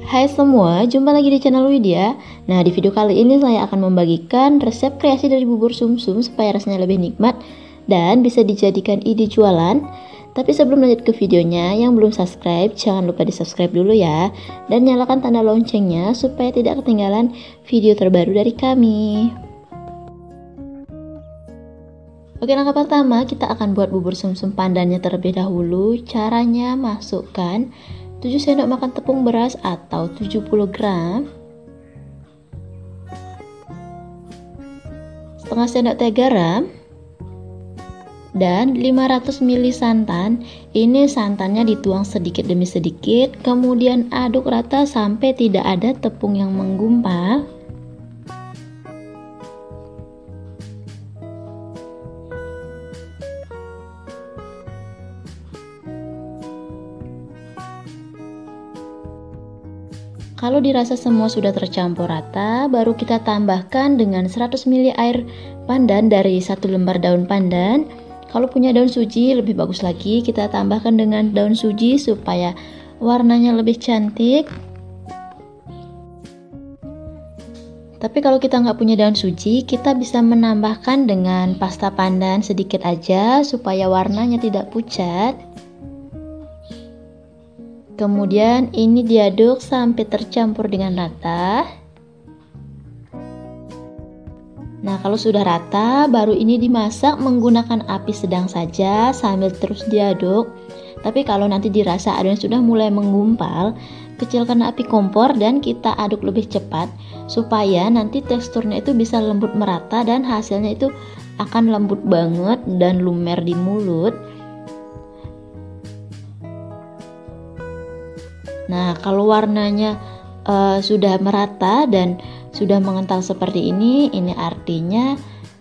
Hai semua, jumpa lagi di channel Widya. Nah, di video kali ini saya akan membagikan resep kreasi dari bubur sumsum supaya rasanya lebih nikmat dan bisa dijadikan ide jualan. Tapi sebelum lanjut ke videonya, yang belum subscribe, jangan lupa di subscribe dulu ya. Dan nyalakan tanda loncengnya supaya tidak ketinggalan video terbaru dari kami. Oke, langkah pertama kita akan buat bubur sumsum pandannya terlebih dahulu. Caranya masukkan 7 sendok makan tepung beras atau 70 gram, setengah sendok teh garam, dan 500 ml santan. Ini santannya dituang sedikit demi sedikit, kemudian aduk rata sampai tidak ada tepung yang menggumpal. Kalau dirasa semua sudah tercampur rata, baru kita tambahkan dengan 100 ml air pandan dari 1 lembar daun pandan. Kalau punya daun suji lebih bagus lagi, kita tambahkan dengan daun suji supaya warnanya lebih cantik. Tapi kalau kita nggak punya daun suji, kita bisa menambahkan dengan pasta pandan sedikit aja supaya warnanya tidak pucat. Kemudian ini diaduk sampai tercampur dengan rata. Nah, kalau sudah rata, baru ini dimasak menggunakan api sedang saja sambil terus diaduk. Tapi kalau nanti dirasa adonan sudah mulai menggumpal, kecilkan api kompor dan kita aduk lebih cepat supaya nanti teksturnya itu bisa lembut merata dan hasilnya itu akan lembut banget dan lumer di mulut. Nah, kalau warnanya sudah merata dan sudah mengental seperti ini artinya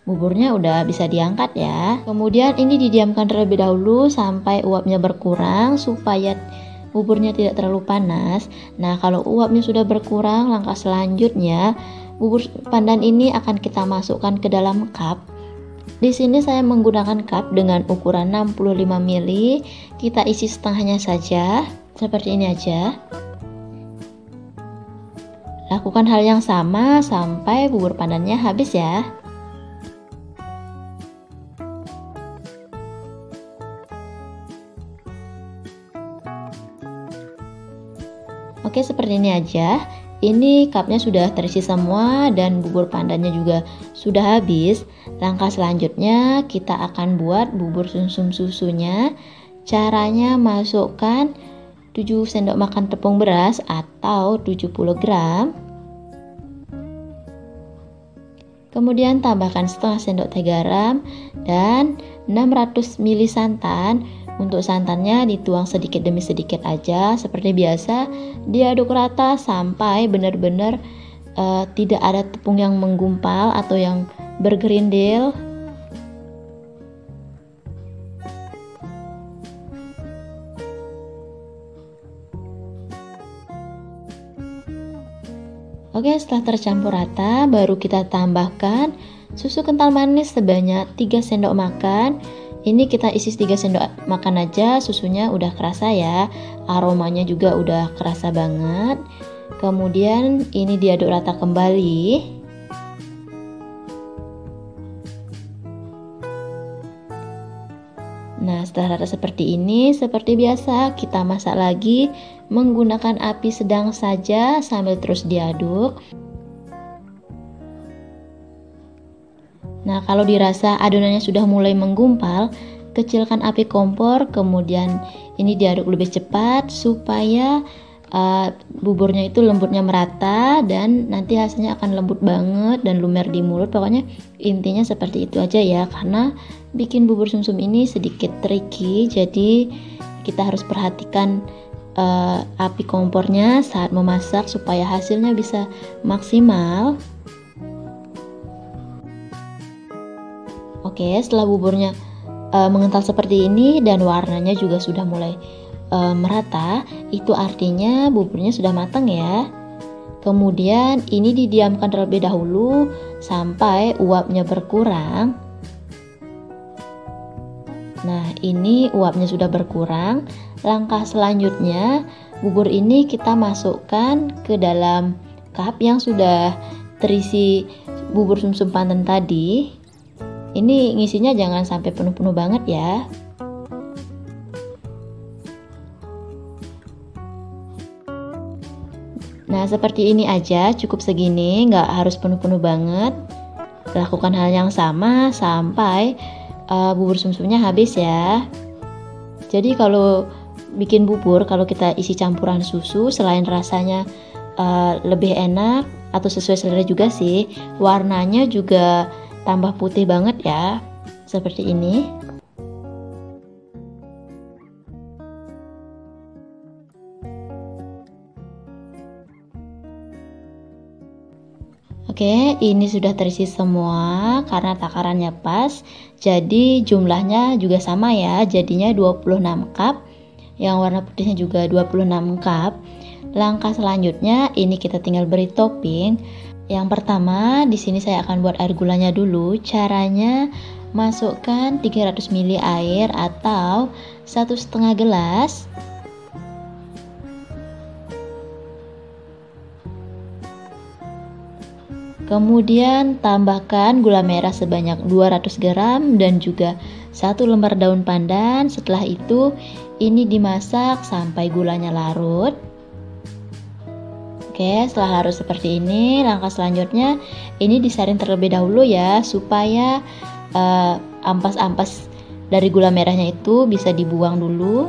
buburnya udah bisa diangkat ya. Kemudian ini didiamkan terlebih dahulu sampai uapnya berkurang supaya buburnya tidak terlalu panas. Nah, kalau uapnya sudah berkurang, langkah selanjutnya bubur pandan ini akan kita masukkan ke dalam cup. Di sini saya menggunakan cup dengan ukuran 65 ml. Kita isi setengahnya saja. Seperti ini aja. Lakukan hal yang sama sampai bubur pandannya habis ya. Oke, seperti ini aja. Ini cupnya sudah terisi semua dan bubur pandannya juga sudah habis. Langkah selanjutnya kita akan buat bubur sumsum susunya. Caranya masukkan 7 sendok makan tepung beras atau 70 gram. Kemudian tambahkan setengah sendok teh garam dan 600 ml santan. Untuk santannya dituang sedikit demi sedikit aja seperti biasa, diaduk rata sampai benar-benar tidak ada tepung yang menggumpal atau yang bergerindil. Oke, setelah tercampur rata, baru kita tambahkan susu kental manis sebanyak 3 sendok makan. Ini kita isi 3 sendok makan aja, susunya udah kerasa ya. Aromanya juga udah kerasa banget. Kemudian ini diaduk rata kembali. Nah, setelah rata seperti ini, seperti biasa kita masak lagi menggunakan api sedang saja sambil terus diaduk. Nah, kalau dirasa adonannya sudah mulai menggumpal, kecilkan api kompor, kemudian ini diaduk lebih cepat supaya buburnya itu lembutnya merata dan nanti hasilnya akan lembut banget dan lumer di mulut. Pokoknya intinya seperti itu aja ya, karena bikin bubur sumsum ini sedikit tricky, jadi kita harus perhatikan api kompornya saat memasak supaya hasilnya bisa maksimal. Oke, setelah buburnya mengental seperti ini dan warnanya juga sudah mulai merata, itu artinya buburnya sudah matang ya. Kemudian ini didiamkan terlebih dahulu sampai uapnya berkurang. Nah, ini uapnya sudah berkurang. Langkah selanjutnya bubur ini kita masukkan ke dalam cup yang sudah terisi bubur sumsum pandan tadi. Ini ngisinya jangan sampai penuh-penuh banget ya. Nah, seperti ini aja, cukup segini, nggak harus penuh-penuh banget. Lakukan hal yang sama sampai bubur sumsumnya habis ya. Jadi kalau bikin bubur, kalau kita isi campuran susu, selain rasanya lebih enak atau sesuai selera juga sih, warnanya juga tambah putih banget ya, seperti ini. Oke, ini sudah terisi semua karena takarannya pas. Jadi jumlahnya juga sama ya, jadinya 26 cup. Yang warna putihnya juga 26 cup. Langkah selanjutnya ini kita tinggal beri topping. Yang pertama, di sini saya akan buat air gulanya dulu. Caranya masukkan 300 ml air atau 1,5 gelas. Kemudian tambahkan gula merah sebanyak 200 gram dan juga 1 lembar daun pandan. Setelah itu ini dimasak sampai gulanya larut. Oke, setelah larut seperti ini, langkah selanjutnya ini disaring terlebih dahulu ya, supaya ampas-ampas dari gula merahnya itu bisa dibuang dulu.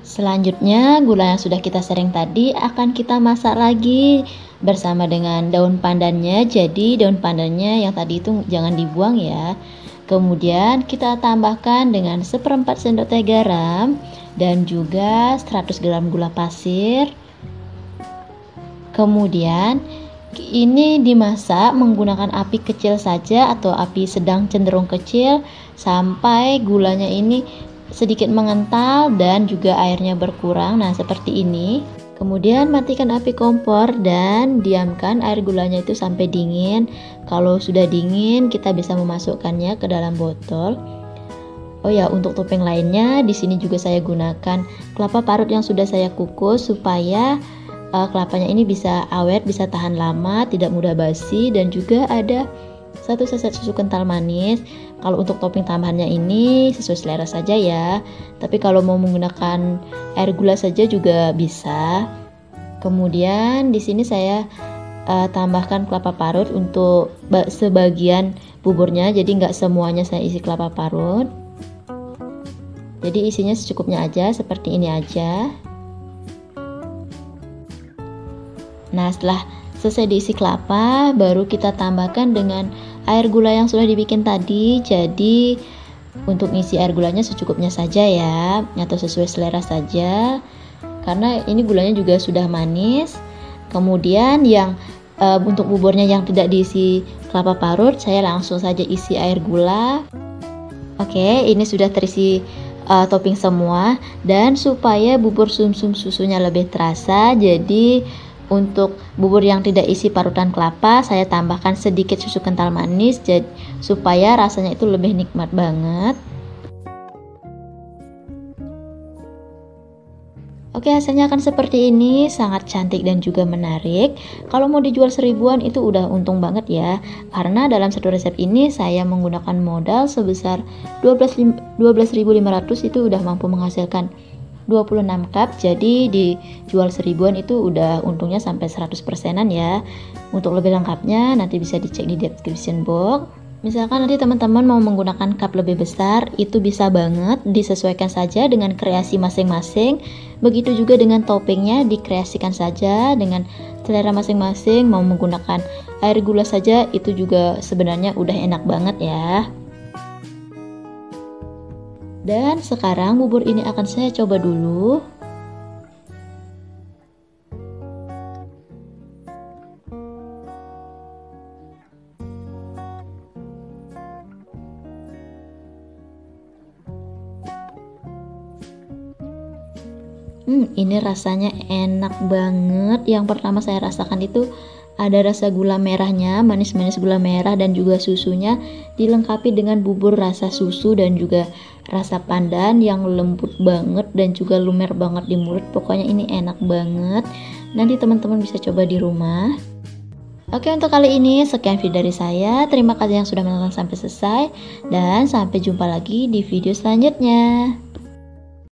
Selanjutnya, gula yang sudah kita saring tadi akan kita masak lagi bersama dengan daun pandannya. Jadi daun pandannya yang tadi itu jangan dibuang ya. Kemudian kita tambahkan dengan 1/4 sendok teh garam dan juga 100 gram gula pasir. Kemudian ini dimasak menggunakan api kecil saja atau api sedang cenderung kecil sampai gulanya ini sedikit mengental dan juga airnya berkurang. Nah, seperti ini. Kemudian matikan api kompor dan diamkan air gulanya itu sampai dingin. Kalau sudah dingin, kita bisa memasukkannya ke dalam botol. Oh ya, untuk topping lainnya di sini juga saya gunakan kelapa parut yang sudah saya kukus supaya kelapanya ini bisa awet, bisa tahan lama, tidak mudah basi, dan juga ada 1 saset susu kental manis. Kalau untuk topping tambahannya ini sesuai selera saja ya. Tapi kalau mau menggunakan air gula saja juga bisa. Kemudian di sini saya tambahkan kelapa parut untuk sebagian buburnya. Jadi nggak semuanya saya isi kelapa parut. Jadi isinya secukupnya aja, seperti ini aja. Nah, setelah selesai diisi kelapa, baru kita tambahkan dengan air gula yang sudah dibikin tadi. Jadi untuk ngisi air gulanya secukupnya saja ya, atau sesuai selera saja. Karena ini gulanya juga sudah manis. Kemudian yang untuk buburnya yang tidak diisi kelapa parut, saya langsung saja isi air gula. Oke, ini sudah terisi topping semua. Dan supaya bubur sumsum susunya lebih terasa, jadi untuk bubur yang tidak isi parutan kelapa, saya tambahkan sedikit susu kental manis supaya rasanya itu lebih nikmat banget. Oke, hasilnya akan seperti ini, sangat cantik dan juga menarik. Kalau mau dijual 1000-an itu udah untung banget ya. Karena dalam satu resep ini saya menggunakan modal sebesar 12.500 itu udah mampu menghasilkan 26 cup, jadi dijual 1000-an itu udah untungnya sampai 100%-an ya. Untuk lebih lengkapnya nanti bisa dicek di description box. Misalkan nanti teman-teman mau menggunakan cup lebih besar, itu bisa banget, disesuaikan saja dengan kreasi masing-masing. Begitu juga dengan toppingnya, dikreasikan saja dengan selera masing-masing. Mau menggunakan air gula saja, itu juga sebenarnya udah enak banget ya. Dan sekarang bubur ini akan saya coba dulu. Ini rasanya enak banget. Yang pertama saya rasakan itu ada rasa gula merahnya, manis-manis gula merah dan juga susunya, dilengkapi dengan bubur rasa susu dan juga rasa pandan yang lembut banget dan juga lumer banget di mulut. Pokoknya ini enak banget. Nanti teman-teman bisa coba di rumah. Oke, untuk kali ini sekian video dari saya. Terima kasih yang sudah menonton sampai selesai dan sampai jumpa lagi di video selanjutnya.